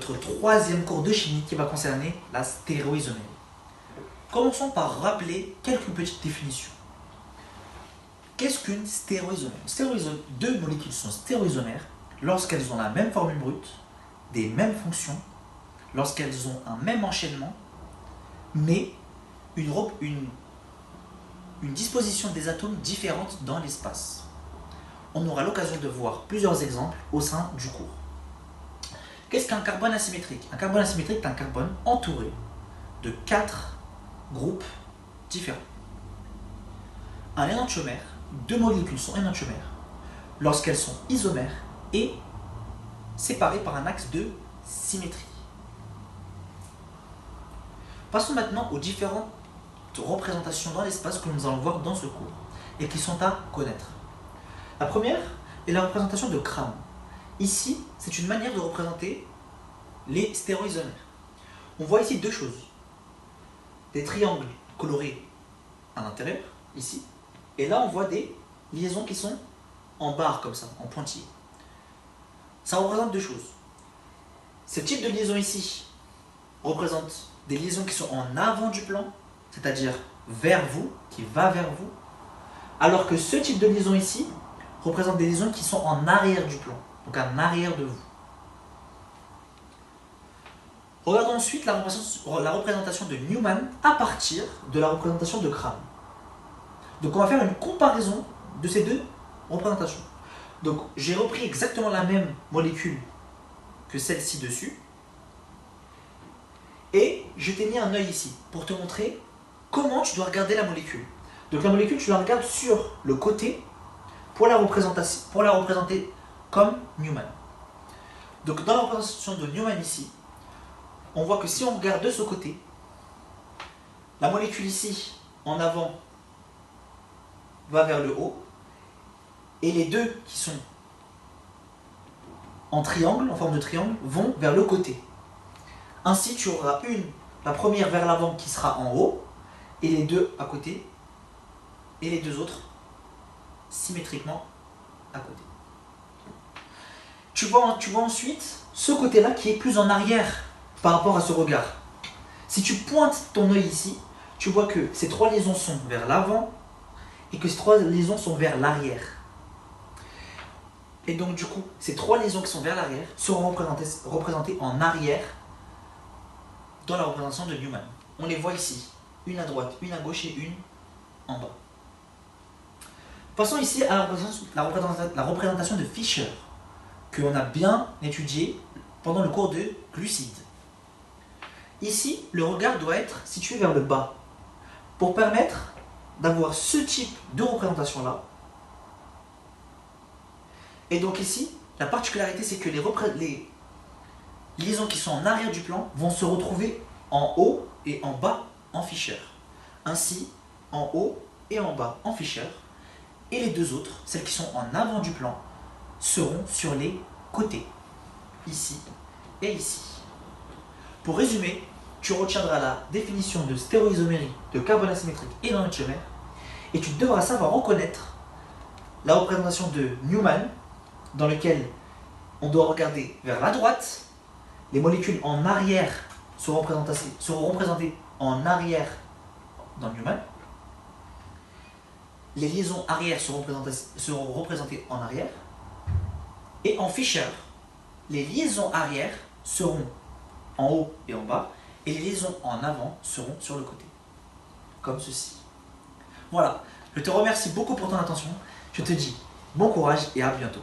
notre troisième cours de chimie qui va concerner la stéréoisomérie. Commençons par rappeler quelques petites définitions. Qu'est-ce qu'une stéréoisomère? Deux molécules sont stéréoisomères lorsqu'elles ont la même formule brute, des mêmes fonctions, lorsqu'elles ont un même enchaînement, mais une disposition des atomes différente dans l'espace. On aura l'occasion de voir plusieurs exemples au sein du cours. Qu'est-ce qu'un carbone asymétrique? Un carbone asymétrique est un carbone entouré de 4 groupes différents. Un énantiomère, deux molécules sont énantiomères lorsqu'elles sont isomères et séparées par un axe de symétrie. Passons maintenant aux différentes représentations dans l'espace que nous allons voir dans ce cours et qui sont à connaître. La première est la représentation de Kram. Ici, c'est une manière de représenter les stéréoisomères. On voit ici deux choses. Des triangles colorés à l'intérieur, ici, et là on voit des liaisons qui sont en barre comme ça, en pointillés. Ça représente deux choses. Ce type de liaison ici représente des liaisons qui sont en avant du plan, c'est-à-dire vers vous, qui va vers vous, alors que ce type de liaison ici représente des liaisons qui sont en arrière du plan, donc en arrière de vous. Regardons ensuite la représentation de Newman à partir de la représentation de Kram. Donc on va faire une comparaison de ces deux représentations. Donc j'ai repris exactement la même molécule que celle-ci dessus, et je t'ai mis un œil ici pour te montrer comment tu dois regarder la molécule. Donc la molécule, tu la regardes sur le côté pour la représenter comme Newman. Donc dans la représentation de Newman ici, on voit que si on regarde de ce côté, la molécule ici, en avant, va vers le haut, et les deux qui sont en triangle, en forme de triangle, vont vers le côté. Ainsi, tu auras la première vers l'avant qui sera en haut, et les deux à côté, et les deux autres symétriquement à côté. Tu vois ensuite ce côté-là qui est plus en arrière par rapport à ce regard. Si tu pointes ton œil ici, tu vois que ces trois liaisons sont vers l'avant et que ces trois liaisons sont vers l'arrière. Et donc du coup, ces trois liaisons qui sont vers l'arrière seront représentées en arrière dans la représentation de Newman. On les voit ici, une à droite, une à gauche et une en bas. Passons ici à la représentation de Fischer, que l'on a bien étudié pendant le cours de glucides. Ici, le regard doit être situé vers le bas, pour permettre d'avoir ce type de représentation-là. Et donc ici, la particularité, c'est que les liaisons qui sont en arrière du plan vont se retrouver en haut et en bas en Fischer. Ainsi, en haut et en bas en Fischer. Et les deux autres, celles qui sont en avant du plan, seront sur les côtés, ici et ici. Pour résumer, tu retiendras la définition de stéréoisomérie de carbone asymétrique et d'énantiomère, et tu devras savoir reconnaître la représentation de Newman, dans lequel on doit regarder vers la droite, les molécules en arrière seront représentées en arrière dans Newman, les liaisons arrière seront représentées en arrière, et en Fischer, les liaisons arrière seront en haut et en bas, et les liaisons en avant seront sur le côté, comme ceci. Voilà, je te remercie beaucoup pour ton attention, je te dis bon courage et à bientôt.